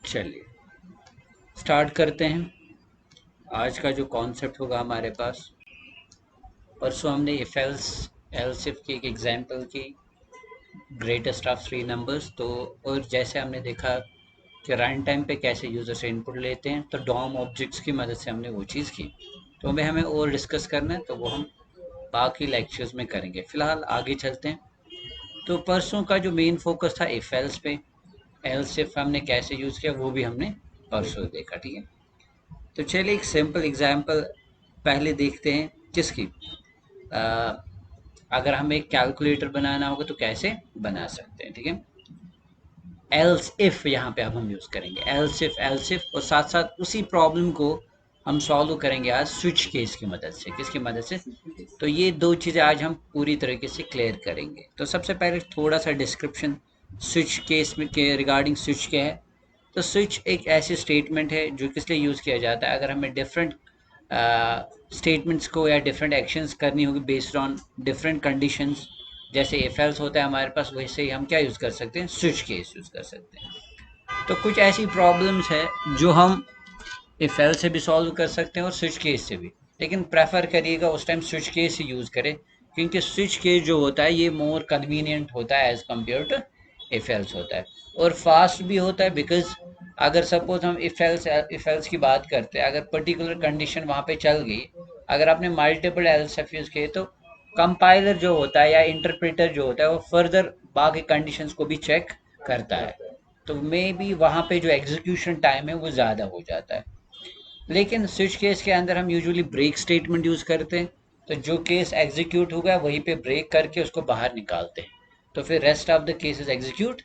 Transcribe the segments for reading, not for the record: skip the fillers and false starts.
चलिए स्टार्ट करते हैं। आज का जो कॉन्सेप्ट होगा हमारे पास, परसों हमने इफ एल्स एल्स इफ की एक एग्जांपल की, ग्रेटेस्ट ऑफ थ्री नंबर्स। तो और जैसे हमने देखा कि रन टाइम पे कैसे यूज़र से इनपुट लेते हैं, तो डॉम ऑब्जेक्ट्स की मदद से हमने वो चीज़ की। तो हमें और डिस्कस करना है, तो वो हम बाकी लेक्चर्स में करेंगे। फिलहाल आगे चलते हैं। तो परसों का जो मेन फोकस था इफ एल्स पे, एल्स इफ हमने कैसे यूज़ किया वो भी हमने परसों देखा। ठीक है, तो चलिए एक सिंपल एग्जांपल पहले देखते हैं किसकी। अ, अगर हमें एक कैलकुलेटर बनाना होगा तो कैसे बना सकते हैं। ठीक है, एल्स इफ यहाँ पे अब हम यूज़ करेंगे एल्स इफ, और साथ साथ उसी प्रॉब्लम को हम सॉल्व करेंगे आज स्विच केस की मदद से। किसकी मदद से? तो ये दो चीज़ें आज हम पूरी तरीके से क्लियर करेंगे। तो सबसे पहले थोड़ा सा डिस्क्रिप्शन स्विच केस में के रिगार्डिंग स्विच क्या है। तो स्विच एक ऐसी स्टेटमेंट है जो किस लिए यूज़ किया जाता है, अगर हमें डिफरेंट स्टेटमेंट्स को या डिफरेंट एक्शंस करनी होगी बेस्ड ऑन डिफरेंट कंडीशंस। जैसे इफ एल्स होता है हमारे पास, वैसे ही हम क्या यूज़ कर सकते हैं, स्विच केस यूज़ कर सकते हैं। तो कुछ ऐसी प्रॉब्लम्स है जो हम इफ एल्स से भी सॉल्व कर सकते हैं और स्विच केस से भी, लेकिन प्रेफर करिएगा उस टाइम स्विच केस ही यूज़ करें, क्योंकि स्विच केस जो होता है ये मोर कन्वीनियंट होता है as compared to if else होता है, और फास्ट भी होता है। बिकॉज अगर सपोज हम इफ एल्स की बात करते हैं, अगर पर्टिकुलर कंडीशन वहाँ पे चल गई, अगर आपने मल्टीपल एल्स यूज़ किए, तो कंपाइलर जो होता है या इंटरप्रेटर जो होता है वो फर्दर बाकी कंडीशंस को भी चेक करता है, तो मे बी वहाँ पे जो एग्जीक्यूशन टाइम है वो ज़्यादा हो जाता है। लेकिन स्विच केस के अंदर हम यूजुअली ब्रेक स्टेटमेंट यूज़ करते हैं, तो जो केस एग्जीक्यूट होगा वहीं पे ब्रेक करके उसको बाहर निकालते हैं, तो फिर rest of the cases execute.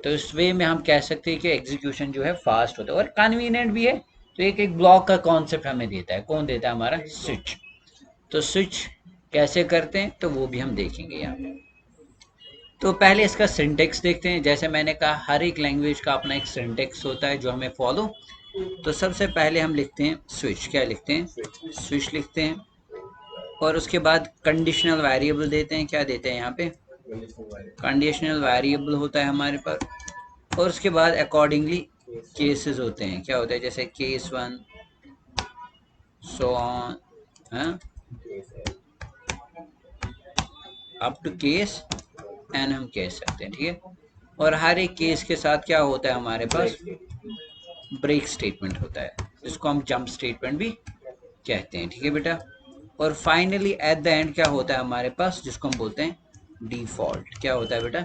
तो इस वे में हम कह सकते हैं कि एग्जीक्यूशन जो है फास्ट होता है और कन्वीनियंट भी है। तो एक एक ब्लॉक का कॉन्सेप्ट हमें देता है, कौन देता है? हमारा स्विच। तो स्विच कैसे करते हैं तो वो भी हम देखेंगे यहाँ पे। तो पहले इसका सिंटेक्स देखते हैं। जैसे मैंने कहा हर एक लैंग्वेज का अपना एक सिंटेक्स होता है जो हमें फॉलो। तो सबसे पहले हम लिखते हैं स्विच। क्या लिखते हैं? स्विच लिखते हैं, और उसके बाद कंडीशनल वेरिएबल देते हैं। क्या देते हैं यहाँ पे? कंडीशनल वेरिएबल होता है हमारे पास, और उसके बाद अकॉर्डिंगली केसेस होते हैं। क्या होता है? जैसे case one, so on, up to case n हम कह सकते हैं। ठीक है, और हर एक केस के साथ क्या होता है हमारे पास? ब्रेक स्टेटमेंट होता है, जिसको हम जंप स्टेटमेंट भी कहते हैं। ठीक है बेटा, और फाइनली एट द एंड क्या होता है हमारे पास, जिसको हम बोलते हैं डिफॉल्ट। क्या होता है बेटा?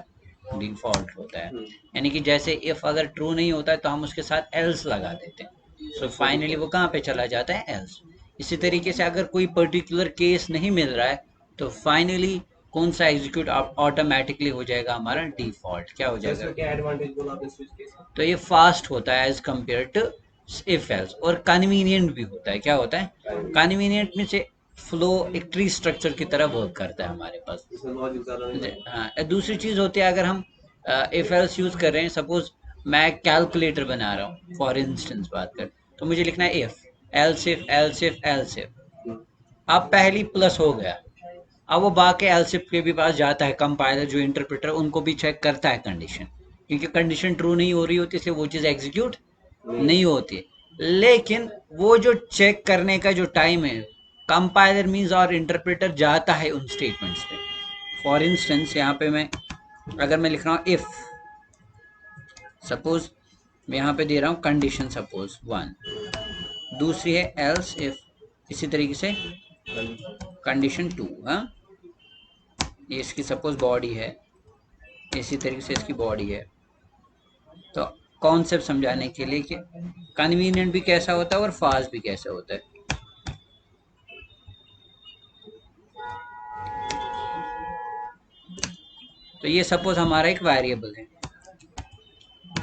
डिफॉल्ट होता है। यानी कि जैसे इफ अगर ट्रू नहीं होता है तो हम उसके साथ एल्स लगा देते हैं, सो फाइनली वो कहाँ पे चला जाता है? एल्स। इसी तरीके से अगर कोई पर्टिकुलर केस नहीं मिल रहा है तो फाइनली कौन सा एग्जीक्यूट ऑटोमेटिकली हो जाएगा? हमारा डिफॉल्ट। क्या हो जाएगा? क्या एडवांटेज बोला आपने स्विच केस? तो ये फास्ट होता है as compared to if else, और कन्वीनियंट भी होता है। क्या होता है? कन्वीनियंट में से फ्लो एक ट्री स्ट्रक्चर की तरह वर्क करता है हमारे पास। हाँ, दूसरी चीज होती है, अगर हम इफ एल्स यूज कर रहे हैं, सपोज मैं कैलकुलेटर बना रहा हूँ फॉर इंस्टेंस बात कर, तो मुझे लिखना है if else if else if else if. अब पहली प्लस हो गया, अब वो बाकी एल्सिफ के भी पास जाता है, कंपाइलर जो इंटरप्रेटर उनको भी चेक करता है कंडीशन, क्योंकि कंडीशन ट्रू नहीं हो रही होती इसलिए वो चीज़ एग्जीक्यूट नहीं होती। लेकिन वो जो चेक करने का जो टाइम है, कंपाइलर मीन्स और इंटरप्रेटर जाता है उन स्टेटमेंट्स पे। फॉर इंस्टेंस यहाँ पे मैं अगर मैं लिख रहा हूँ इफ, सपोज मैं यहाँ पे दे रहा हूँ कंडीशन सपोज वन, दूसरी है एल्स इफ, इसी तरीके से कंडीशन टू। हाँ, ये इसकी सपोज बॉडी है, इसी तरीके से इसकी बॉडी है। तो कॉन्सेप्ट समझाने के लिए कि कन्वीनियंट भी कैसा होता है और फास्ट भी कैसा होता है। तो ये सपोज हमारा एक वेरिएबल है,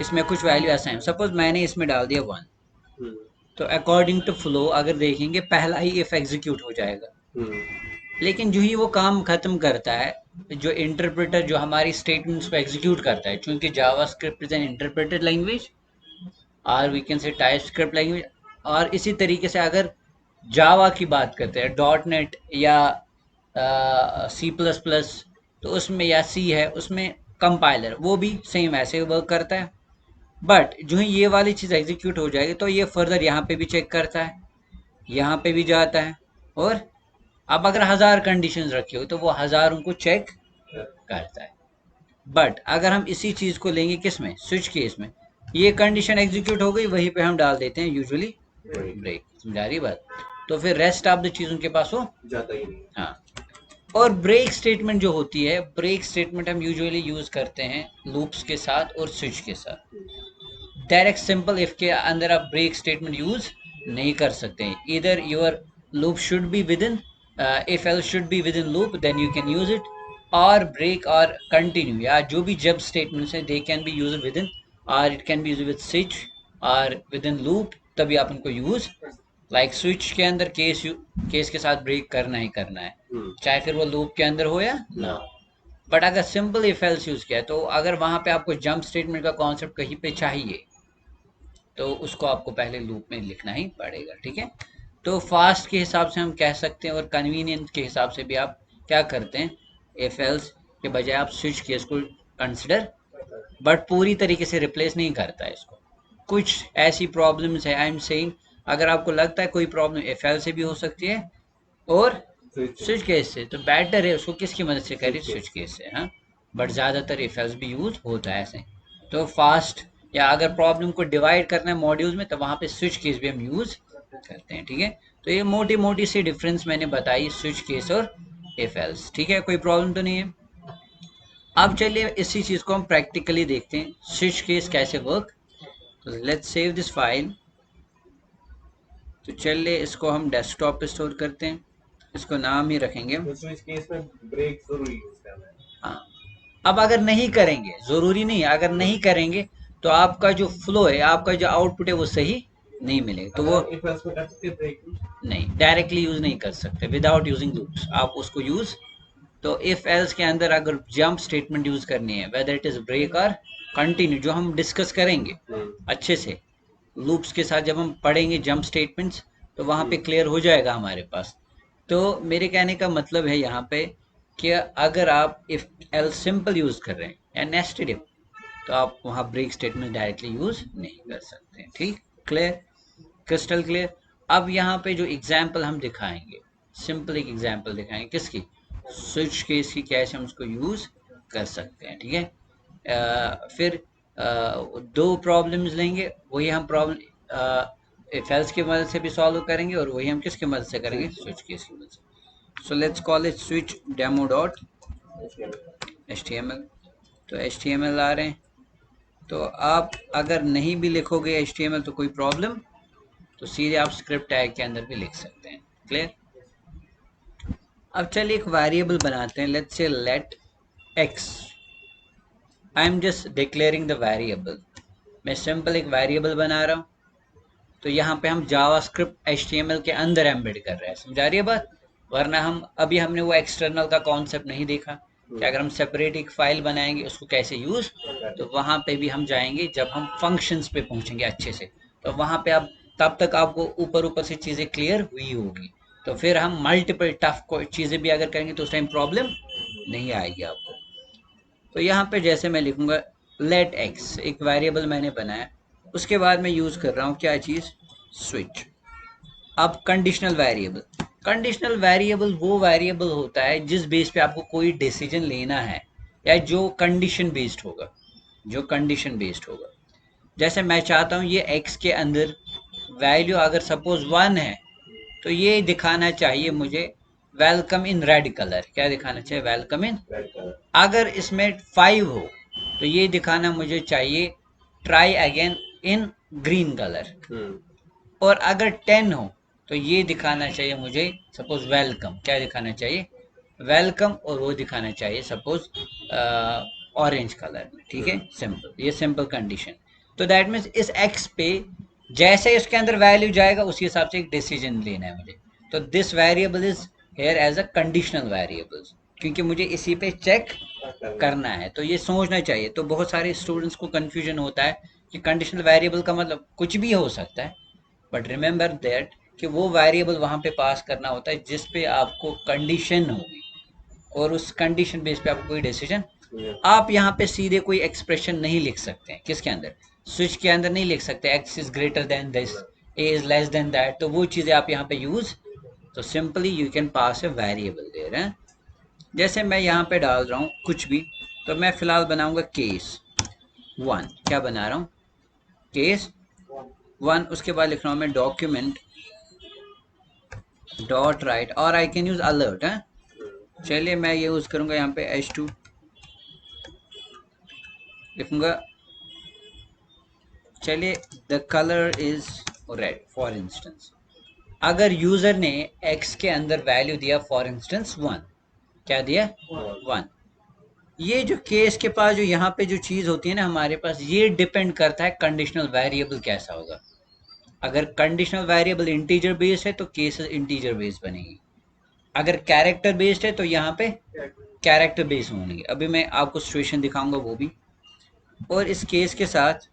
इसमें कुछ वैल्यू ऐसा है, सपोज मैंने इसमें डाल दिया वन, तो अकॉर्डिंग टू फ्लो अगर देखेंगे पहला ही इफ एग्जीक्यूट हो जाएगा। लेकिन जो ही वो काम खत्म करता है, जो इंटरप्रेटर जो हमारी स्टेटमेंट्स को एग्जीक्यूट करता है, चूंकि JavaScript is an interpreted language, और we can say TypeScript language. और इसी तरीके से अगर जावा की बात करते हैं, डॉट नेट या सी प्लस प्लस, तो उसमें या सी है, उसमें कंपाइलर वो भी सेम ऐसे वर्क करता है। बट जो ही ये वाली चीज़ एग्जीक्यूट हो जाएगी तो ये फर्दर यहाँ पे भी चेक करता है, यहाँ पे भी जाता है, और अब अगर 1000 कंडीशंस रखी हो तो वो 1000 उनको चेक करता है। बट अगर हम इसी चीज को लेंगे किस में, स्विच केस में, ये कंडीशन एग्जीक्यूट हो गई, वहीं पे हम डाल देते हैं यूजुअली ब्रेक। समझा रही बात? तो फिर रेस्ट ऑफ द चीज उनके पास हो जाता ही नहीं। हाँ। और ब्रेक स्टेटमेंट जो होती है, ब्रेक स्टेटमेंट हम यूजुअली यूज करते हैं लूप्स के साथ और स्विच के साथ। डायरेक्ट सिंपल इफ के अंदर आप ब्रेक स्टेटमेंट यूज नहीं कर सकते। इधर your loop should be within, if else should be within loop, then you can use it, और ब्रेक और कंटिन्यू या जो भी जब स्टेटमेंट्स हैं they can be use within, और it can be use with switch और within loop, तभी आप उनको यूज। लाइक स्विच के अंदर केस के साथ ब्रेक करना ही करना है, चाहे फिर वो लूप के अंदर हो या ना। बट अगर सिंपल इफ एल्स यूज किया तो अगर वहां पे आपको जंप स्टेटमेंट का कॉन्सेप्ट कहीं पे चाहिए तो उसको आपको पहले लूप में लिखना ही पड़ेगा। ठीक है, तो फास्ट के हिसाब से हम कह सकते हैं और कन्वीनियंस के हिसाब से भी आप क्या करते हैं, इफ एल्स के बजाय आप स्विच केस को कंसिडर, बट पूरी तरीके से रिप्लेस नहीं करता है इसको। कुछ ऐसी प्रॉब्लम्स है, आई एम सेइंग, अगर आपको लगता है कोई प्रॉब्लम एफ एल से भी हो सकती है और स्विच केस से, तो बेटर है उसको किसकी मदद से करिए, स्विच केस से। हाँ, बट ज़्यादातर इफ एल्स भी यूज होता है ऐसे। तो फास्ट या अगर प्रॉब्लम को डिवाइड करना है मॉड्यूल्स में तो वहाँ पे स्विच केस भी हम यूज करते हैं। ठीक है, तो ये मोटी मोटी सी डिफरेंस मैंने बताई स्विच केस और इफ एल्स। ठीक है, कोई प्रॉब्लम तो नहीं है? अब चलिए इसी चीज को हम प्रैक्टिकली देखते हैं, स्विच केस कैसे वर्क। तो लेट्स सेव दिस फाइल। तो चलिए इसको हम डेस्कटॉप पे स्टोर करते हैं, इसको नाम ही रखेंगे हम। तो स्विच केस में ब्रेक जरूर यूज करना है। हाँ, अब अगर नहीं करेंगे, जरूरी नहीं है, अगर नहीं करेंगे तो आपका जो फ्लो है, आपका जो आउटपुट है वो सही नहीं मिलेगा। तो वो इफ एल्स में कर सकते हैं ब्रेक यूज? नहीं, डायरेक्टली यूज नहीं कर सकते विदाउट यूजिंग लूप्स, आप उसको यूज। तो इफ एल्स के अंदर अगर जंप स्टेटमेंट यूज करनी है, वेदर इट इज ब्रेक और कंटिन्यू, जो हम डिस्कस करेंगे अच्छे से लूप्स के साथ, जब हम पढ़ेंगे जंप स्टेटमेंट्स तो वहाँ पे क्लियर हो जाएगा हमारे पास। तो मेरे कहने का मतलब है यहाँ पे कि अगर आप इफ एल्स सिंपल यूज कर रहे हैं या नेस्टेड इफ, तो आप वहाँ ब्रेक स्टेटमेंट डायरेक्टली यूज नहीं कर सकते। ठीक, क्लियर, क्रिस्टल क्लियर। अब यहाँ पे जो एग्जाम्पल हम दिखाएंगे, सिंपल एक एग्जाम्पल दिखाएंगे किसकी, स्विच केस की, कैसे हम उसको यूज कर सकते हैं। ठीक है, फिर दो प्रॉब्लम्स लेंगे, वही हम प्रॉब्लम इफ एल्स की मदद से भी सॉल्व करेंगे और वही हम किसकी मदद से करेंगे, स्विच केस की मदद से। So let's call it switch demo dot HTML। तो HTML आ रहे हैं, तो आप अगर नहीं भी लिखोगे HTML तो कोई प्रॉब्लम, तो सीधे आप स्क्रिप्ट टैग के अंदर भी लिख सकते हैं। क्लियर? अब चलिए एक वेरिएबल बनाते हैं, let's say let x, I am just declaring the variable. मैं सिंपल एक वेरिएबल बना रहा हूँ, तो यहाँ पे हम जावास्क्रिप्ट HTML के अंदर एम्बेड कर रहे हैं। समझा रही है बात? वरना हम अभी हमने वो एक्सटर्नल का कॉन्सेप्ट नहीं देखा कि अगर हम सेपरेट एक फाइल बनाएंगे उसको कैसे यूज, तो वहाँ पे भी हम जाएंगे जब हम फंक्शंस पे पहुँचेंगे अच्छे से, तो वहाँ पे अब तब तक आपको ऊपर ऊपर से चीज़ें क्लियर हुई होगी। तो फिर हम मल्टीपल टफ चीज़ें भी अगर करेंगे तो उस टाइम प्रॉब्लम नहीं आएगी आपको। तो यहाँ पे जैसे मैं लिखूंगा लेट एक्स, एक वेरिएबल मैंने बनाया, उसके बाद मैं यूज़ कर रहा हूँ क्या चीज़, स्विच। अब कंडीशनल वेरिएबल, कंडीशनल वेरिएबल वो वेरिएबल होता है जिस बेस पे आपको कोई डिसीजन लेना है, या जो कंडीशन बेस्ड होगा, जो कंडीशन बेस्ड होगा। जैसे मैं चाहता हूँ ये एक्स के अंदर वैल्यू अगर सपोज 1 है, तो ये दिखाना चाहिए मुझे वेलकम इन रेड कलर। क्या दिखाना चाहिए, वेलकम इन। अगर इसमें 5 हो तो ये दिखाना मुझे चाहिए try again in green colour. और अगर 10 हो तो ये दिखाना चाहिए मुझे सपोज वेलकम। क्या दिखाना चाहिए, वेलकम, और वो दिखाना चाहिए सपोज ऑरेंज कलर में। ठीक है, सिंपल, ये सिंपल कंडीशन। तो दैट मीन्स इस एक्स पे जैसे इसके अंदर वैल्यू जाएगा उसी हिसाब से एक डिसीजन लेना है मुझे। तो this variable is here as a conditional variable, क्योंकि मुझे इसी पे चेक करना है। तो ये सोचना चाहिए। तो बहुत सारे स्टूडेंट्स को कंफ्यूजन होता है कि कंडीशनल वेरिएबल का मतलब कुछ भी हो सकता है, बट रिमेंबर दैट कि वो वेरिएबल वहां पे पास करना होता है जिस पे आपको कंडीशन होगी, और उस कंडीशन बेस पे आपको कोई डिसीजन। आप यहाँ पे सीधे कोई एक्सप्रेशन नहीं लिख सकते हैं किसके अंदर, स्विच के अंदर नहीं लिख सकते x is greater than this, a is less than that, तो वो चीजें आप यहाँ पे यूज, तो simply you can pass a variable there है। जैसे मैं यहाँ पे डाल रहा हूँ कुछ भी, तो मैं फिलहाल बनाऊंगा केस 1, क्या बना रहा हूँ, केस 1, उसके बाद लिख रहा हूँ मैं डॉक्यूमेंट डॉट राइट, और आई कैन यूज अलर्ट है। चलिए मैं ये यूज करूंगा यहाँ पे h2 लिखूंगा, चलिए the colour is red for instance. अगर यूजर ने x के अंदर वैल्यू दिया फॉर इंस्टेंस 1, क्या दिया 1, ये जो केस के पास जो यहाँ पे जो चीज होती है ना हमारे पास, ये डिपेंड करता है कंडीशनल वेरिएबल कैसा होगा। अगर कंडीशनल वेरिएबल इंटीजर बेस्ड है तो केसेस इंटीजर बेस्ड बनेगी, अगर कैरेक्टर बेस्ड है तो यहाँ पे कैरेक्टर बेस्ड होंगे। अभी मैं आपको सिचुएशन दिखाऊंगा वो भी, और इस केस के साथ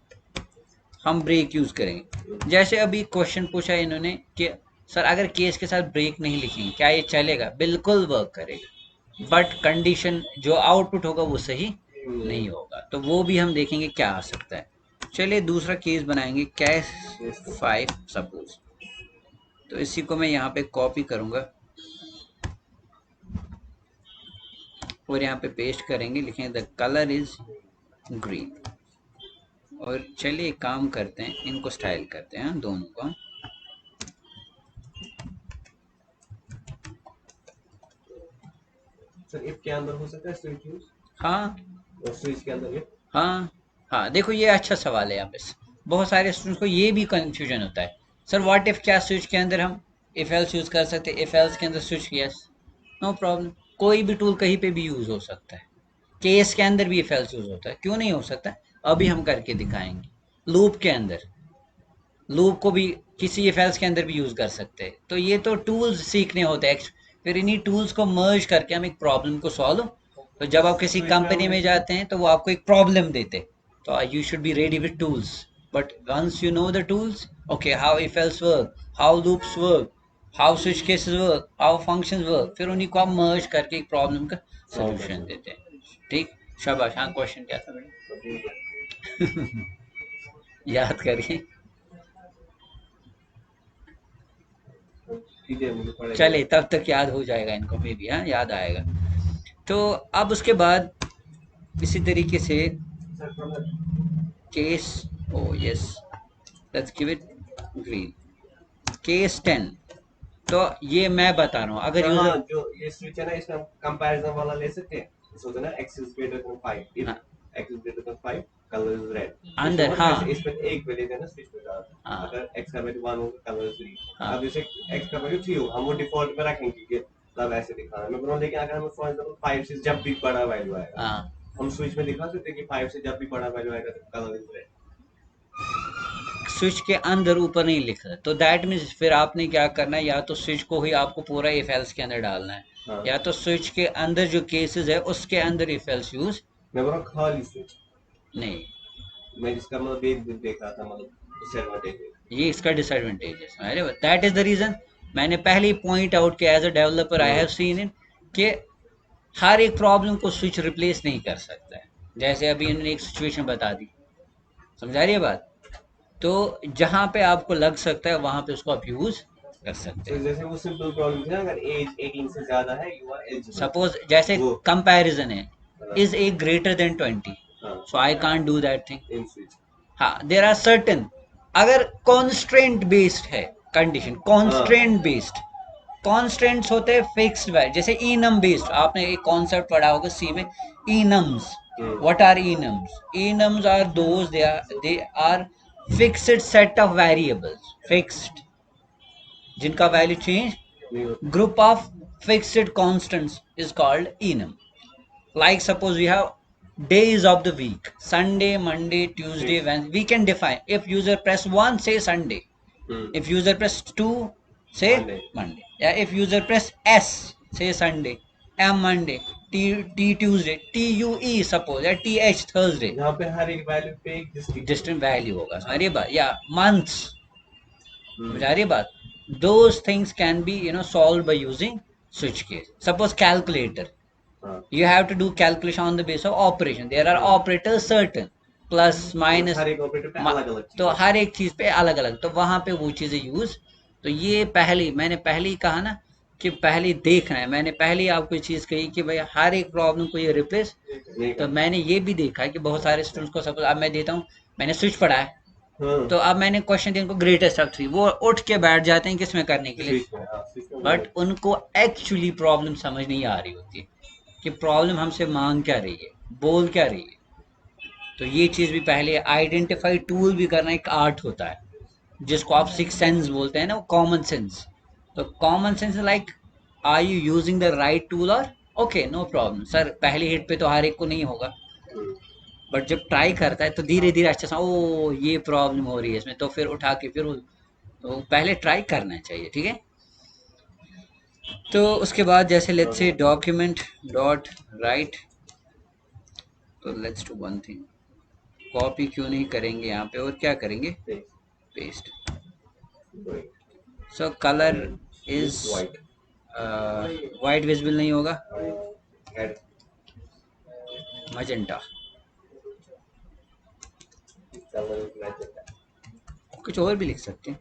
हम ब्रेक यूज करेंगे। जैसे अभी क्वेश्चन पूछा है इन्होंने कि सर अगर केस के साथ ब्रेक नहीं लिखेंगे क्या ये चलेगा, बिल्कुल वर्क करेगा, बट कंडीशन जो आउटपुट होगा वो सही नहीं होगा, तो वो भी हम देखेंगे क्या आ सकता है। चलिए दूसरा केस बनाएंगे, कैश 5 सपोज, तो इसी को मैं यहाँ पे कॉपी करूंगा और यहाँ पे पेस्ट करेंगे, लिखेंगे द कलर इज ग्रीन। और चलिए एक काम करते हैं, इनको स्टाइल करते हैं दोनों को, सर इफ के अंदर हो सकता है स्विच यूज, हाँ और स्विच के अंदर ये हाँ हाँ। देखो ये अच्छा सवाल है, यहाँ पे बहुत सारे स्टूडेंट्स को ये भी कंफ्यूजन होता है, सर व्हाट इफ, क्या स्विच के अंदर हम इफ एल्स यूज कर सकते हैं, इफ एल्स के अंदर स्विच, यस नो प्रॉब्लम, कोई भी टूल कहीं पे भी यूज हो सकता है, केस के अंदर भी इफ एल्स यूज होता है, क्यों नहीं हो सकता, अभी हम करके दिखाएंगे। लूप के अंदर, लूप को भी किसी इफ एल्स के अंदर भी यूज कर सकते हैं, तो ये तो टूल्स सीखने होते हैं, फिर इन्हीं टूल्स को मर्ज करके हम एक प्रॉब्लम को सॉल्व, तो जब आप किसी कंपनी में जाते हैं तो वो आपको एक प्रॉब्लम देते, तो you should be ready with tools, but once you know the tools, okay how if else work, how loops work, how switch cases work, how functions work, फिर उन्हीं को आप मर्ज करके एक प्रॉब्लम का सोल्यूशन देते हैं। ठीक, शाबाश। हाँ क्वेश्चन क्या था मैडम? याद करिए। चीजें मुझे पड़ेगा। चले तब तक याद हो जाएगा इनको, में भी हाँ याद आएगा। तो अब उसके बाद इसी तरीके से case, O yes, let's give it green, case 10, तो ये मैं बता रहा हूँ अगर हाँ, यूजर, जो ये स्विच है ना इसमें हम कंपैरिजन वाला ले सकते हैं, इसमें होता है ना x is greater than 5, if हाँ, x is greater than 5 color is red, अंदर इसमें हाँ इसमें एक वैल्यू है ना स्विच में डालते हैं, हाँ अगर x का वैल्यू 1 होगा कलर इज ग्रीन। हाँ अब जैसे x का वैल्यू 3 हो, हम वो डिफॉल्ट में रखेंगे कि तब ऐसे दिखाना है, मैं बोल रहा हूं, लेकिन अगर हम फॉर एग्जांपल 5 से जब भी बड़ा वैल्यू आएगा, हाँ, हम स्विच में दिखा सकते हैं कि 5 से जब भी बड़ा वैल्यू आएगा तो कलर इज रेड। स्विच के अंदर ऊपर नहीं लिख रहा, तो दैट मीन्स फिर आपने क्या करना है, या तो स्विच को ही आपको पूरा इफ एल्स के अंदर डालना है, हाँ, या तो स्विच के अंदर जो केसेस है उसके अंदर इफ एल्स यूज मैं बोल रहा हूं खाली स्विच, नहीं, मैं जिसका मतलब बेस देख रहा था, मतलब डिसएडवांटेज। ये इसका डिसएडवांटेज है। अरे दैट इज द रीजन, मैंने पहले ही पॉइंट आउट किया, as a developer I have seen in कि हर एक प्रॉब्लम को स्विच रिप्लेस नहीं कर सकता है। जैसे अभी इन्होंने एक सिचुएशन बता दी, समझा रही है बात, तो जहां पे आपको लग सकता है वहां पे उसको आप यूज कर सकते तो हैं। जैसे वो सिंपल प्रॉब्लम थी ना, अगर एज 18 से ज्यादा है यू आर एलिजिबल, सपोज जैसे वो कंपैरिजन है, हाँ, इज ए ग्रेटर देन 20, हाँ, so I can't do that thing. In switch, हाँ देर आर सर्टेन, अगर कॉन्स्ट्रेंट बेस्ड है कंडीशन, हाँ, कॉन्स्ट्रेंट बेस्ड, कॉन्स्टेंट्स होते हैं फिक्स्ड वैल्यू, जैसे इनम बेस्ड, आपने एक कॉन्सेप्ट पढ़ा होगा सी में, enums, what are enums, enums are those, they are fixed set of variables, fixed, जिनका वैल्यू चेंज, नहीं होता, group of fixed constants is called enum. Like suppose we have days of the week, Sunday, Monday, Tuesday, Wednesday, we can define, if user press 1 say Sunday, if user press 2 say Monday, Monday, yeah, if user press S say Sunday, M Monday, T Tuesday, TUE suppose, या TH Thursday, यहाँ पे हर एक value पे एक distinct value होगा, समझिए बात, या मंथ्स, हम्म, समझा रही बात, those things can be solved by using switch case. Suppose calculator, हाँ, you have to do calculation on the basis of operation, there are operators certain, plus minus, हर एक ऑपरेटर पे अलग अलग तो चीज हर एक चीज पे अलग अलग, तो वहां पे वो चीजें यूज, तो ये मैंने पहले ही कहा ना कि पहले देखना है। मैंने पहले ही आपको ये चीज कही कि भाई हर एक प्रॉब्लम को ये रिप्लेस, नहीं तो करना। मैंने ये भी देखा है कि बहुत सारे स्टूडेंट्स को सपोज अब मैं देता हूँ, मैंने स्विच पढ़ा है, हाँ तो अब मैंने क्वेश्चन दिया उनको ग्रेटेस्ट ऑफ थ्री, वो उठ के बैठ जाते हैं किसमें करने के लिए, स्विच में, हाँ स्विच में वो बट उनको एक्चुअली प्रॉब्लम समझ नहीं आ रही होती है कि प्रॉब्लम हमसे मांग क्या रही है, बोल क्या रही है। तो ये चीज भी पहले आइडेंटिफाई टूल भी करना एक आर्ट होता है, जिसको आप सिक्स सेंस बोलते हैं ना, वो कॉमन सेंस। तो common sense like, are you using the right tool, और ओके नो प्रॉब्लम सर, पहली हिट पे तो हर एक को नहीं होगा, बट जब ट्राई करता है तो धीरे धीरे अच्छा सा, ओ ये प्रॉब्लम हो रही है इसमें, तो फिर उठा के फिर तो पहले ट्राई करना चाहिए, ठीक है। तो उसके बाद जैसे let's say document dot write, तो let's do one thing, copy क्यों नहीं करेंगे यहाँ पे, और क्या करेंगे, paste. So colour is white white visible नहीं होगा, हेड मजेंटा, कलर कुछ और भी लिख सकते हैं,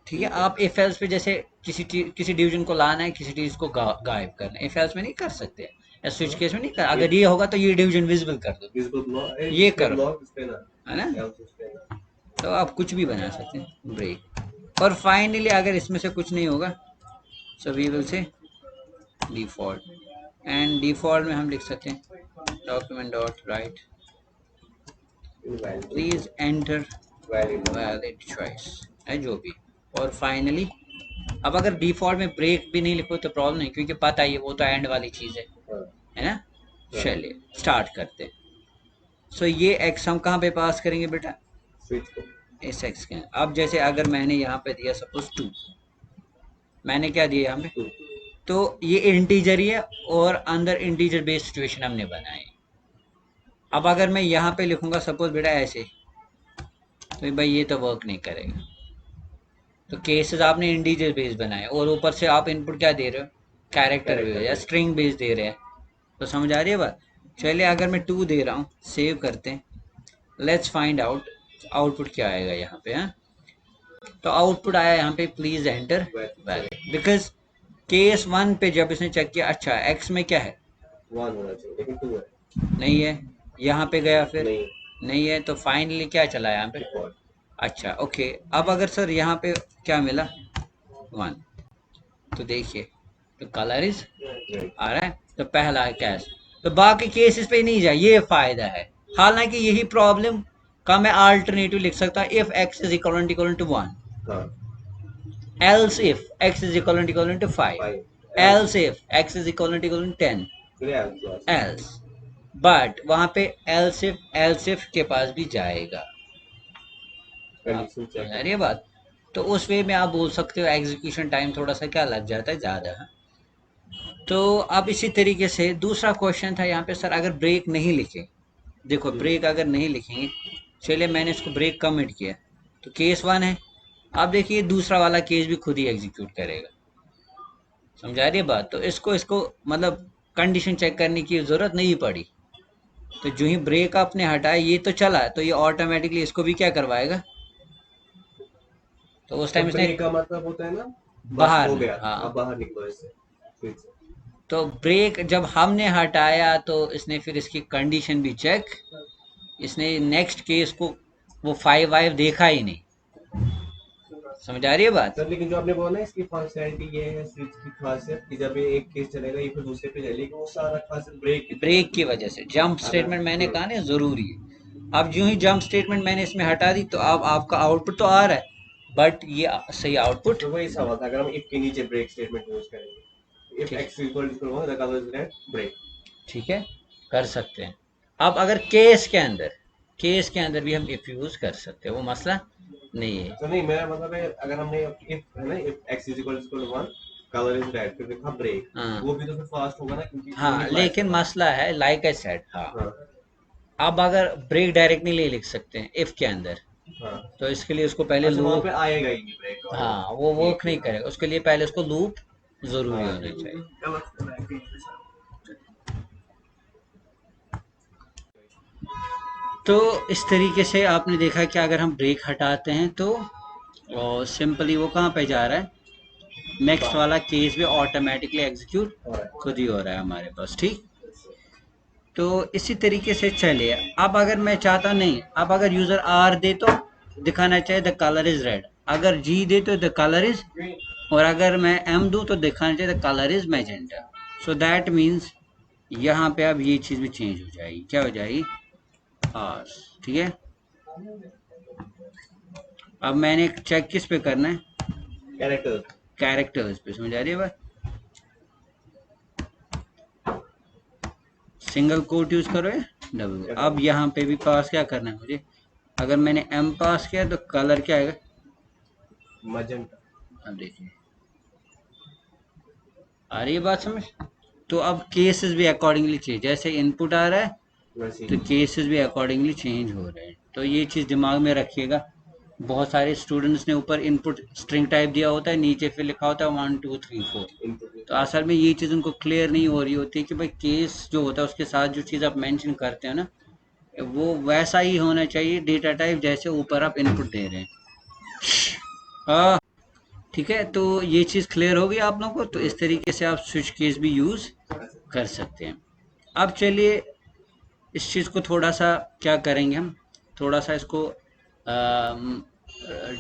ठीक है। आप इफ एल्स पे जैसे किसी डिवीजन को लाना है, किसी चीज को गायब करना है, इफ एल्स में नहीं कर सकते, या स्विच केस में नहीं कर, अगर ये होगा तो ये डिवीजन विजिबल कर दो, विजिबल ब्लॉक ये इसमें करो, ब्लॉक इस पे ना है ना। एल्स इस पे ना तो आप कुछ भी बना सकते हैं, ब्रेक। और फाइनली अगर इसमें से कुछ नहीं होगा, so we will say default, and default में हम लिख सकते हैं document dot write, please enter valid valid choice, है जो भी। और फाइनली अब अगर डिफॉल्ट में ब्रेक भी नहीं लिखो तो प्रॉब्लम नहीं, क्योंकि पता ही है वो तो एंड वाली चीज है ना। चलिए स्टार्ट करते हैं। सो ये एक्स हम कहाँ पे पास करेंगे बेटा, स्विच को इस एक्स के, अब जैसे अगर मैंने यहाँ पे दिया सपोज 2, मैंने क्या दिया यहाँ पे, टू तो ये इंटीजर ही है, और अंदर इंटीजर बेस्ड सिचुएशन हमने बनाई। अब अगर मैं यहाँ पे लिखूंगा सपोज बेटा ऐसे, तो भाई ये तो वर्क नहीं करेगा। तो केसेस आपने इंटीजर बेस्ड बनाए, और ऊपर से आप इनपुट क्या दे रहे हो, कैरेक्टर बेस्ड या स्ट्रिंग बेस्ड दे रहे हैं, तो समझ आ रही है बात। चलिए अगर मैं 2 दे रहा हूँ, सेव करते हैं, लेट्स फाइंड आउट आउटपुट क्या आएगा यहाँ पे, हाँ। तो आउटपुट आया यहाँ पे, please enter valid, because case 1 पे जब इसने चेक किया, अच्छा एक्स में क्या है, 1 होना चाहिए लेकिन 2 है नहीं है, यहाँ पे गया फिर नहीं नहीं है, तो फाइनली क्या चला यहाँ पे, डिफॉल्ट अच्छा ओके। अब अगर सर यहाँ पे क्या मिला, 1, तो देखिए, तो कलर इज आ रहा है, तो पहला है कैश, तो बाकी केसेस पे नहीं जाए, ये फायदा है। हालांकि यही प्रॉब्लम का मैं अल्टरनेटिव लिख सकता, if x is equal to 1, हाँ else if x is equal to 5, 5 else if x is equal to 10, फिर एल्स लास्ट else, बट वहां पे else if के पास भी जाएगा, आप कंडीशन समझ चेक आ रही है बात। तो उस वे में आप बोल सकते हो एग्जीक्यूशन टाइम थोड़ा सा क्या लग जाता है, ज्यादा। तो अब इसी तरीके से दूसरा क्वेश्चन था यहाँ पे, सर अगर ब्रेक नहीं लिखे, देखो ब्रेक अगर नहीं लिखेंगे, चलिए मैंने इसको ब्रेक कमिट किया, तो केस 1 है। अब देखिए दूसरा वाला केस भी खुद ही एग्जीक्यूट करेगा, समझा रही है बात। तो इसको इसको मतलब कंडीशन चेक करने की जरूरत नहीं पड़ी, तो जो ही ब्रेक आपने हटाया ये तो चला, तो ये ऑटोमेटिकली इसको भी क्या करवाएगा, तो उस तो टाइम इसने ब्रेक का मतलब होता है ना बस बाहर हो में, गया हाँ। अब बाहर निकलो इससे स्विच से तो ब्रेक जब हमने हटाया तो इसने फिर इसकी कंडीशन भी चेक, इसने नेक्स्ट केस को वो 5 देखा ही नहीं, समझ आ रही है बात। सर लेकिन जो आपने बोला ना इसकी फंक्शनैलिटी ये है स्विच की खासियत कि जब ये एक केस चलेगा ये फिर दूसरे पे चलेगा, वो सारा खासियत ब्रेक की थी ब्रेक की वजह से जंप अगर स्टेटमेंट मैंने कहा ना जरूरी है। अब जो ही जंप स्टेटमेंट मैंने इसमें हटा दी, तो अब आपका आउटपुट तो आ रहा है, बट ये सही आउटपुट, तो वही सवाल था अगर हम इफ के नीचे ब्रेक स्टेटमेंट यूज करेंगे इफ ठीक, x equal to 1 the colour is red break ठीक है, कर सकते हैं। अब अगर केस के अंदर भी हम इफ यूज कर सकते हैं, वो मसला नहीं है। तो नहीं मेरा मतलब है अगर हमने इफ है ना if x is equal to 1 colour is red फिर लिखा ब्रेक हाँ वो भी तो फिर फास्ट होगा ना क्योंकि वो हाँ, निकला इसके लेकिन बाद मसला है लाइक आई सेड, हाँ। हाँ अब अगर ब्रेक डायरेक्टली नहीं लिख सकते हैं इफ के अंदर, हाँ तो इसके लिए उसको पहले अच्छा वहां पे लूप, आएगा ही नहीं ब्रेक और हाँ वो वर्क ठीक नहीं है करेगा, उसके लिए पहले उसको लूप जरूरी हाँ होना चाहिए। तो इस तरीके से आपने देखा कि अगर हम ब्रेक हटाते हैं तो और सिंपली वो कहाँ पे जा रहा है, नेक्स्ट वाला केस भी ऑटोमेटिकली एग्जीक्यूट खुद ही हो रहा है हमारे पास। ठीक, तो इसी तरीके से चलिए। अब अगर मैं चाहता नहीं, अब अगर यूजर आर दे तो दिखाना चाहिए द कलर इज रेड, अगर जी दे तो द कलर इज, और अगर मैं एम दूं तो दिखाना चाहिए the colour is magenta. So that means यहाँ पे अब ये चीज भी चेंज हो जाएगी, क्या हो जाएगी, आर। ठीक है, अब मैंने चेक किस पे करना है, कैरेक्टर, कैरेक्टर्स पे, समझ आ रही है बात। सिंगल कोट यूज करो या डबल। अब यहाँ पे भी पास क्या करना है मुझे, अगर मैंने एम पास किया तो कलर क्या आएगा, मजेंटा। अब देखिए आ रही है बात समझ। तो अब केसेस भी अकॉर्डिंगली चेंज, जैसे इनपुट आ रहा है तो केसेस भी अकॉर्डिंगली चेंज हो रहे हैं। तो ये चीज़ दिमाग में रखिएगा। बहुत सारे स्टूडेंट्स ने ऊपर इनपुट स्ट्रिंग टाइप दिया होता है, नीचे फिर लिखा होता है 1 2 3 4। तो असल में ये चीज़ उनको क्लियर नहीं हो रही होती है कि भाई केस जो होता है उसके साथ जो चीज़ आप मेंशन करते हो ना, वो वैसा ही होना चाहिए डेटा टाइप जैसे ऊपर आप इनपुट दे रहे हैं। हाँ ठीक है, तो ये चीज़ क्लियर होगी आप लोगों को। तो इस तरीके से आप स्विच केस भी यूज़ कर सकते हैं। अब चलिए इस चीज़ को थोड़ा सा क्या करेंगे, हम थोड़ा सा इसको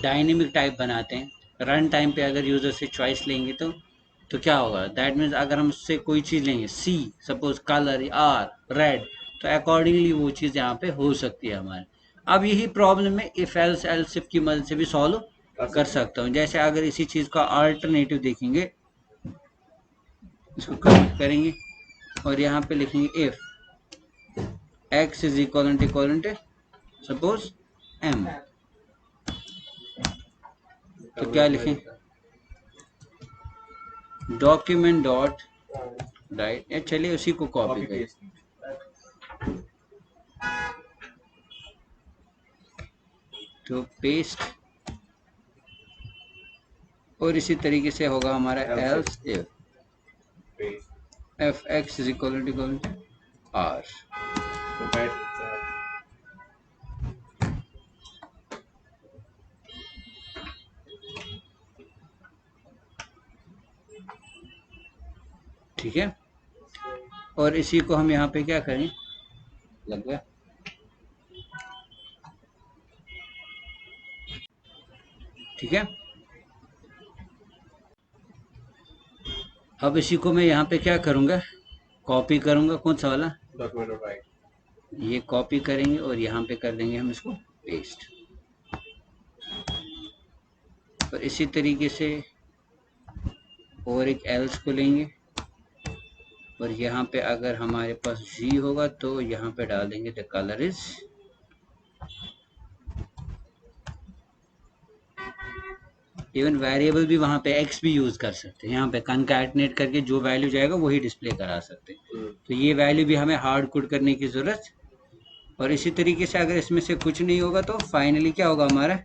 डायनेमिक टाइप बनाते हैं। रन टाइम पे अगर यूज़र से चॉइस लेंगे तो क्या होगा, दैट मीन्स अगर हम उससे कोई चीज़ लेंगे, सी सपोज कलर आर रेड, तो अकॉर्डिंगली वो चीज़ यहाँ पे हो सकती है हमारे। अब यही प्रॉब्लम है इफ एल्स एल्स इफ की मदद से भी सॉल्व कर सकता हूँ। जैसे अगर इसी चीज़ का अल्टरनेटिव देखेंगे, इसको कमेंट करेंगे और यहाँ पे लिखेंगे if x is equal to suppose m, तो क्या लिखें, डॉक्यूमेंट डॉट राइट, चलिए उसी को कॉपी करें, तो पेस्ट, और इसी तरीके से होगा हमारा else if x is equal to r। ठीक है, और इसी को हम यहाँ पे क्या करें, लग गया, ठीक है। अब इसी को मैं यहाँ पे क्या करूँगा, कॉपी करूँगा, कौन सा वाला, डॉक्यूमेंट राइट, ये कॉपी करेंगे और यहाँ पे कर देंगे हम इसको पेस्ट, और इसी तरीके से और एक एल्स को लेंगे और यहाँ पे अगर हमारे पास जी होगा तो यहाँ पे डाल देंगे the colour is, even variable भी वहाँ पे x भी यूज कर सकते हैं, यहाँ पे कंकैटनेट करके जो वैल्यू जाएगा वही डिस्प्ले करा सकते हैं। तो ये वैल्यू भी हमें हार्ड कोड करने की जरूरत। और इसी तरीके से अगर इसमें से कुछ नहीं होगा तो फाइनली क्या होगा हमारा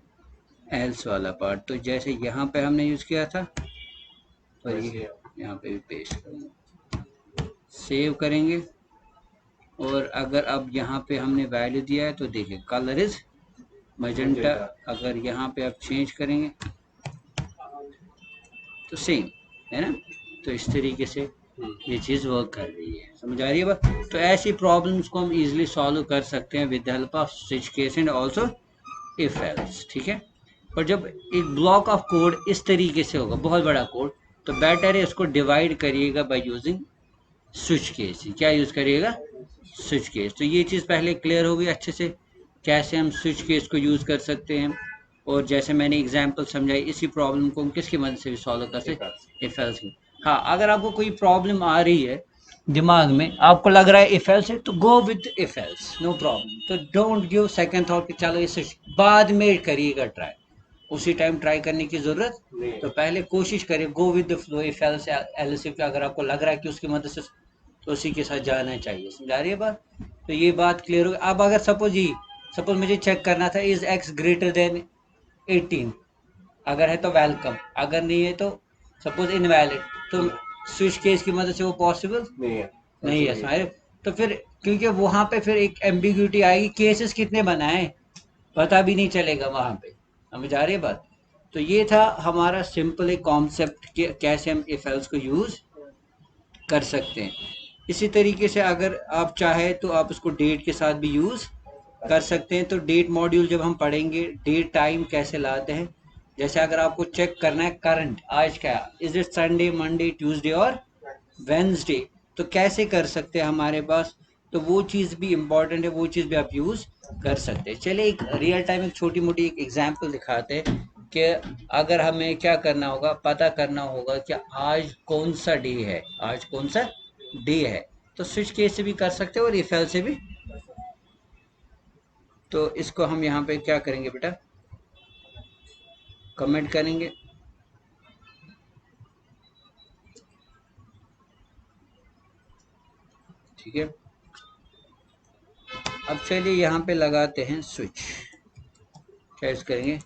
एल्स वाला पार्ट, तो जैसे यहाँ पे हमने यूज किया था और ये यहाँ पे भी पेस्ट करेंगे, सेव करेंगे, और अगर अब यहाँ पे हमने वैल्यू दिया है तो देखिए कलर इज मैजेंटा, अगर यहाँ पे आप चेंज करेंगे तो सेम है ना। तो इस तरीके से ये चीज़ वर्क कर रही है, समझ आ रही है बात। तो ऐसी प्रॉब्लम्स को हम इजीली सॉल्व कर सकते हैं with the help off switch case and also if else, ठीक है। और जब एक ब्लॉक ऑफ कोड इस तरीके से होगा, बहुत बड़ा कोड, तो बेटर है इसको डिवाइड करिएगा बाय यूजिंग स्विच केस। क्या यूज करिएगा, स्विच केस। तो ये चीज़ पहले क्लियर हो गई अच्छे से, कैसे हम स्विच केस को यूज कर सकते हैं। और जैसे मैंने एग्जांपल समझाई, इसी प्रॉब्लम को हम किसकी मदद से भी सॉल्व कर सकते, इफ एल्स की। हाँ, अगर आपको कोई प्रॉब्लम आ रही है दिमाग में, आपको लग रहा है इफ एल्स है, तो go with if else, no problem. तो डोंट गिव सेकंड थॉट कि चलो इसे बाद में करिएगा ट्राई, उसी टाइम ट्राई करने की जरूरत। तो पहले कोशिश करें, go with the flow, if else else if, अगर आपको लग रहा है कि उसकी मदद से, तो उसी के साथ जाना चाहिए, समझा रही है बात। तो ये बात क्लियर हो गई। अब अगर सपोज मुझे चेक करना था इज एक्स ग्रेटर देन 18, अगर है तो वेलकम, अगर नहीं है तो सपोज इनवैलिड, तो स्विच केस की मदद से वो पॉसिबल नहीं है, नहीं है सारे। तो फिर क्योंकि वहां पे फिर एक एम्बिग्यूटी आएगी, केसेस कितने बनाए पता भी नहीं चलेगा वहां पे। समझ आ रही है बात? तो ये था हमारा सिंपल एक कॉन्सेप्ट कि कैसे हम इफ एल्स को यूज कर सकते हैं। इसी तरीके से अगर आप चाहे तो आप उसको डेट के साथ भी यूज कर सकते हैं। तो डेट मॉड्यूल जब हम पढ़ेंगे, डेट टाइम कैसे लाते हैं, जैसे अगर आपको चेक करना है करंट आज क्या, is it Sunday, Monday, Tuesday और वेंसडे, तो कैसे कर सकते हैं हमारे पास, तो वो चीज़ भी इम्पॉर्टेंट है, वो चीज़ भी आप यूज़ कर सकते हैं। चलिए एक रियल टाइम एक छोटी मोटी एक एग्जांपल दिखाते हैं कि अगर हमें क्या करना होगा, पता करना होगा कि आज कौन सा डे है, आज कौन सा डे है। तो स्विच केस से भी कर सकते हैं और इफ एल्स से भी। तो इसको हम यहाँ पे क्या करेंगे बेटा, कमेंट करेंगे। ठीक है, अब चलिए यहाँ पे लगाते हैं स्विच, क्या यूज करेंगे,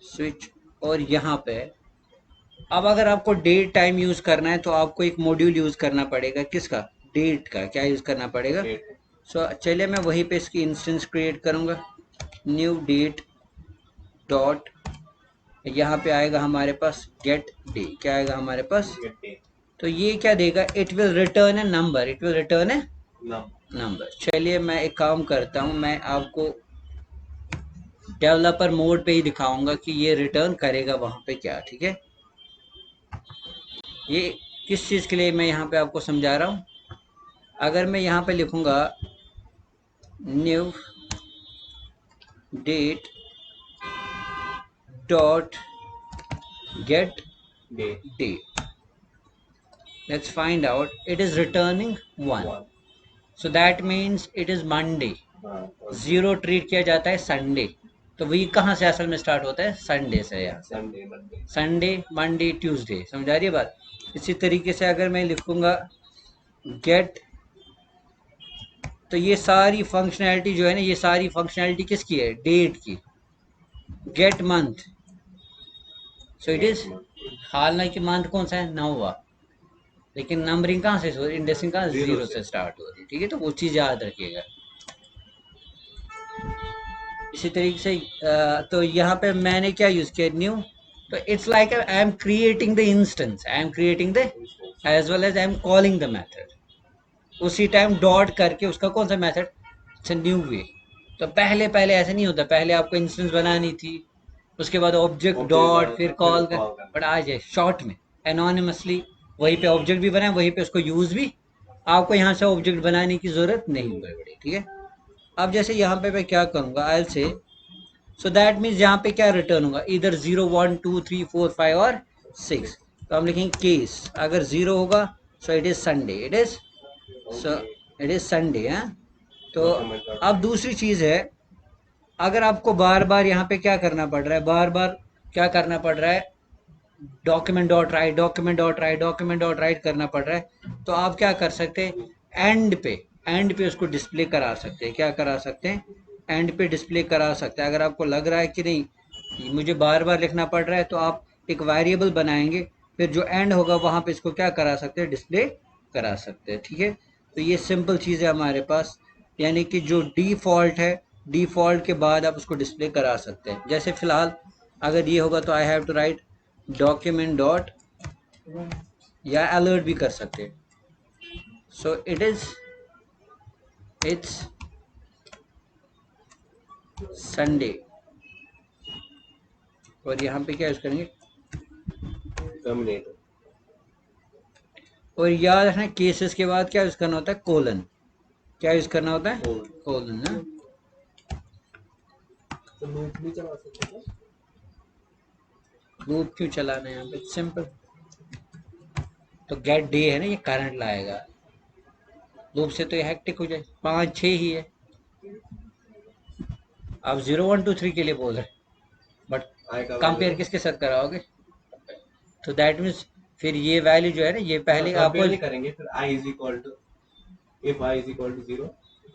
स्विच। और यहाँ पे अब अगर आपको डेट टाइम यूज करना है तो आपको एक मॉड्यूल यूज करना पड़ेगा, किसका, डेट का। क्या यूज करना पड़ेगा, सो चलिए मैं वहीं पे इसकी इंस्टेंस क्रिएट करूंगा, न्यू डेट डॉट, यहाँ पे आएगा हमारे पास गेट डे, क्या आएगा हमारे पास, तो ये क्या देगा, it will return A number, it will return A number. चलिए मैं एक काम करता हूँ, मैं आपको डेवलपर मोड पे ही दिखाऊंगा कि ये रिटर्न करेगा वहां पे क्या। ठीक है, ये किस चीज़ के लिए मैं यहाँ पे आपको समझा रहा हूँ। अगर मैं यहाँ पे लिखूंगा new date dot get day, let's find out, it is returning 1, so that means it is Monday. Zero treat किया जाता है संडे, तो वीक कहाँ से असल में स्टार्ट होता है, संडे से। यार संडे, मंडे, ट्यूसडे, समझ आ रही है बात। इसी तरीके से अगर मैं लिखूंगा गेट, तो ये सारी फंक्शनैलिटी जो है ना, ये सारी फंक्शनैलिटी किसकी है, डेट की। Get month, so it is, हालांकि मंथ कौन सा है, 9वां, लेकिन नंबरिंग कहाँ से, इंडेक्सिंग कहाँ, जीरो से स्टार्ट हो रही है। ठीक है, तो वो चीज़ याद रखिएगा। इसी तरीके से तो यहाँ पे मैंने क्या यूज किया, न्यू, तो it's like I am creating the instance, I am creating the, as well as I am calling the method उसी टाइम डॉट करके, उसका कौन सा मेथड, इट्स न्यू वे। तो पहले पहले ऐसे नहीं होता, पहले आपको इंस्टेंस बनानी थी, उसके बाद ऑब्जेक्ट डॉट फिर कॉल कर, बट आज है शॉर्ट में एनोनिमसली, वहीं पे ऑब्जेक्ट भी बनाए, वहीं पे उसको यूज भी, आपको यहाँ से ऑब्जेक्ट बनाने की जरूरत नहीं पड़ी। ठीक है, अब जैसे यहाँ पे मैं क्या करूँगा, आई से, सो दैट मीन्स यहाँ पे क्या रिटर्न होगा, इधर 0 1 2 3 4 5 और 6, तो हम लिखेंगे केस, अगर 0 होगा सो it is Sunday, it is, so it is Sunday है। तो अब दूसरी चीज है, अगर आपको बार बार यहाँ पे क्या करना पड़ रहा है, बार बार क्या करना पड़ रहा है, document dot right, document dot right, document dot right करना पड़ रहा है, तो आप क्या कर सकते हैं, एंड पे उसको डिस्प्ले करा सकते हैं, क्या करा सकते हैं, एंड पे डिस्प्ले करा सकते हैं। अगर आपको लग रहा है कि नहीं मुझे बार बार लिखना पड़ रहा है, तो आप एक वेरिएबल बनाएंगे, फिर जो एंड होगा वहां पे इसको क्या करा सकते हैं, डिस्प्ले करा सकते हैं। ठीक है, तो ये सिंपल चीज़ है हमारे पास, यानी कि जो डिफ़ॉल्ट है, डिफ़ॉल्ट के बाद आप उसको डिस्प्ले करा सकते हैं। जैसे फिलहाल अगर ये होगा तो I have to write document dot, या अलर्ट भी कर सकते हैं, so it is, it's Sunday, और यहाँ पे क्या यूज करेंगे, टर्मिनेटर, और याद रखना केसेस के बाद क्या यूज करना होता है, कोलन, क्या यूज करना होता है, कोलन ना। तो लूप भी चला सकते हैं, लूप क्यों चलाना है यहाँ पे, सिंपल, तो गेट डे है ना, ये करंट लाएगा, लूप से तो ये हेक्टिक हो जाए, 5 6 ही है, आप 0 1 2 3 के लिए बोल रहे हैं, बट कंपेयर किसके साथ कराओगे, तो दैट मीन्स फिर ये वैल्यू जो है ना, ये पहले आपको नहीं करेंगे, फिर i is equal to, if i is equal to 0,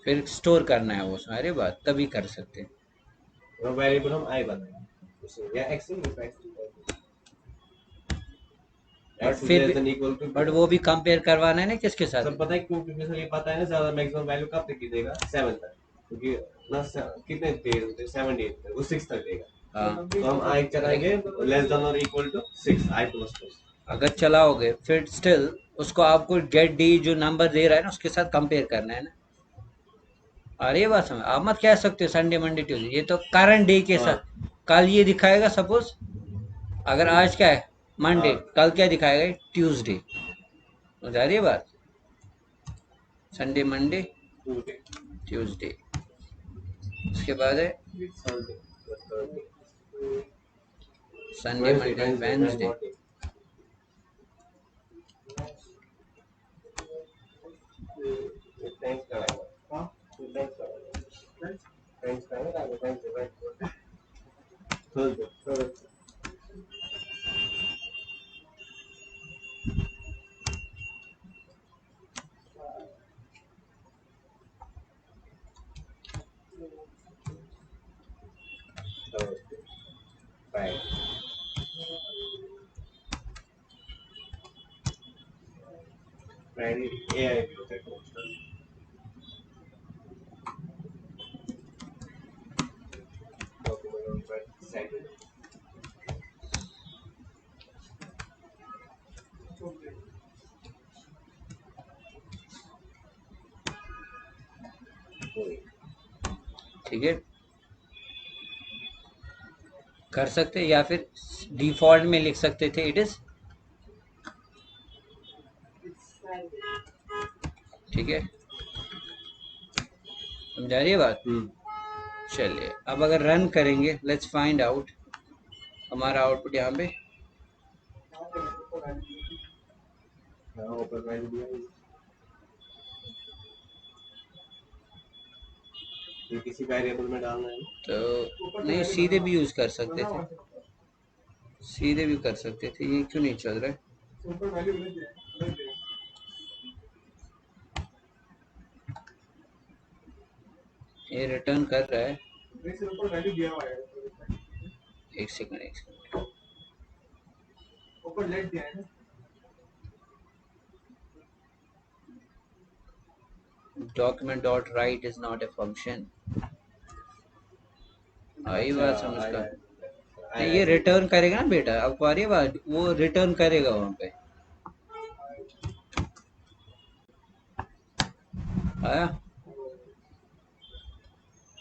फिर स्टोर करना है वो सारे बात, तभी कर सकते हैं। और वेरिएबल हम i बनाएंगे, या x in, if x equal to, but x is फिर less भी than equal to बट वो भी कंपेयर करवाना है ना किसके साथ? सब पता है क्यों, क्योंकि सर ये पता है ना ज्यादा मैक्सिमम वैल्यू कब तक की देगा 7 तक, क्योंकि ना कितने डेज होते हैं 7 डेज होते हैं, वो 6 तक देगा। हाँ, तो हम आई चलाएंगे लेस देन और equal to 6 i plus plus. अगर चलाओगे फिर स्टिल उसको आपको गेट डी जो नंबर दे रहा है ना उसके साथ कंपेयर करना है ना। अरे ये बात समझ, आप मत कह सकते हो संडे मंडे ट्यूसडे, ये तो करंट डे के साथ। हाँ कल ये दिखाएगा सपोज, अगर आज क्या है मंडे, हाँ कल क्या दिखाएगा ट्यूसडे। समझ आ रही है बात? संडे मंडे ट्यूसडे ट्यूसडे, उसके बाद है Sunday Sunday Wednesday Monday Wednesday then Wednesday. What day? Thanks कराएगा। हां थैंक्स कराएगा। थैंक्स कराएगा thanks Thursday. Thursday Friday Friday AI भी होता है। Document on Saturday. ठीक है, कर सकते हैं, या फिर डिफॉल्ट में लिख सकते थे इट इज, ठीक है, समझा रही है बात? चलिए अब अगर रन करेंगे, लेट्स फाइंड आउट हमारा आउटपुट यहाँ पे। हाँ ऊपर वैल्यू दिया है। ये किसी वेरिएबल में डालना है ना? तो नहीं, सीधे भी यूज कर सकते थे, सीधे भी कर सकते थे, ये क्यों नहीं चल रहा है? ये रिटर्न कर रहा है, एक सेकंड एक second. Document dot write is not a function, आई बात समझ का? नहीं, ये रिटर्न करेगा ना बेटा, अब आ रही है बात, वो रिटर्न करेगा वहां पे। आया?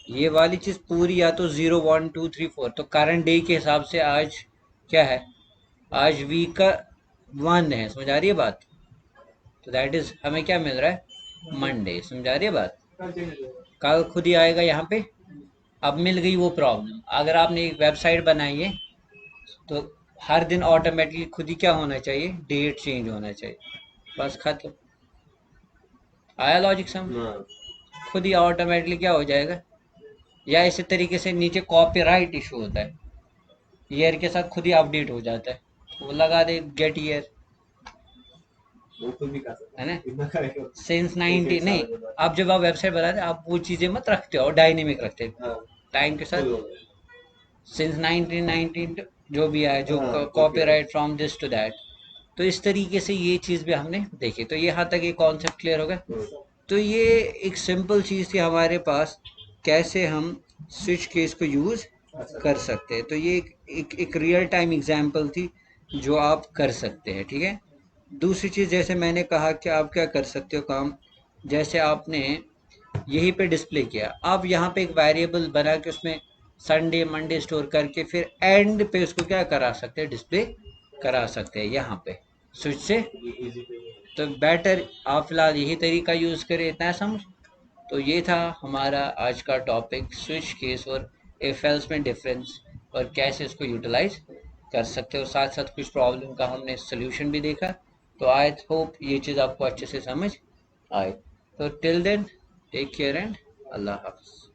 ये वाली चीज पूरी या तो 0 1 2 3 4, तो करंट डे के हिसाब से आज क्या है, आज वीक का 1 है, समझ आ रही है बात? तो दैट इज हमें क्या मिल रहा है, मंडे, समझ आ रही है बात? कल खुद ही आएगा यहाँ पे। अब मिल गई वो प्रॉब्लम, अगर आपने एक वेबसाइट बनाई है तो हर दिन ऑटोमेटिकली खुद ही क्या होना चाहिए, डेट चेंज होना चाहिए, बस खत्म। आया लॉजिक समझ? खुद ही ऑटोमेटिकली क्या हो जाएगा, या इसी तरीके से नीचे कॉपीराइट इशू होता है, ईयर के साथ खुद ही अपडेट हो जाता है, वो लगा दे गेट ईयर, वो खुद भी कर सकता है ना? इतना करेगा सिंस एक 90 एक नहीं, साल के बाद। आप जब आप वेबसाइट बनाते आप वो चीजें मत रखते हो, डायनेमिक रखते हो हाँ टाइम के खुद साथ, हो गया। सिंस 1919 जो भी आया, जो हाँ copyright from this to that. तो इस तरीके से ये चीज भी हमने देखी, तो ये यहाँ तक ये कॉन्सेप्ट क्लियर हो गया। तो ये एक सिंपल चीज थी हमारे पास, कैसे हम स्विच केस को यूज कर सकते हैं। तो ये एक रियल टाइम एग्जांपल थी जो आप कर सकते हैं, ठीक है। दूसरी चीज, जैसे मैंने कहा कि आप क्या कर सकते हो काम, जैसे आपने यहीं पे डिस्प्ले किया, आप यहाँ पे एक वेरिएबल बना के उसमें संडे मंडे स्टोर करके फिर एंड पे उसको क्या करा सकते हैं, डिस्प्ले करा सकते हैं यहाँ पे स्विच से। ये इजी पे है। तो बेटर आप फिलहाल यही तरीका यूज करें, इतना समझ। तो ये था हमारा आज का टॉपिक, स्विच केस और इफ एल्स में डिफरेंस, और कैसे इसको यूटिलाइज कर सकते हो, साथ साथ कुछ प्रॉब्लम का हमने सोल्यूशन भी देखा। तो आई होप ये चीज़ आपको अच्छे से समझ आए। तो till then take care and अल्लाह हाफिज।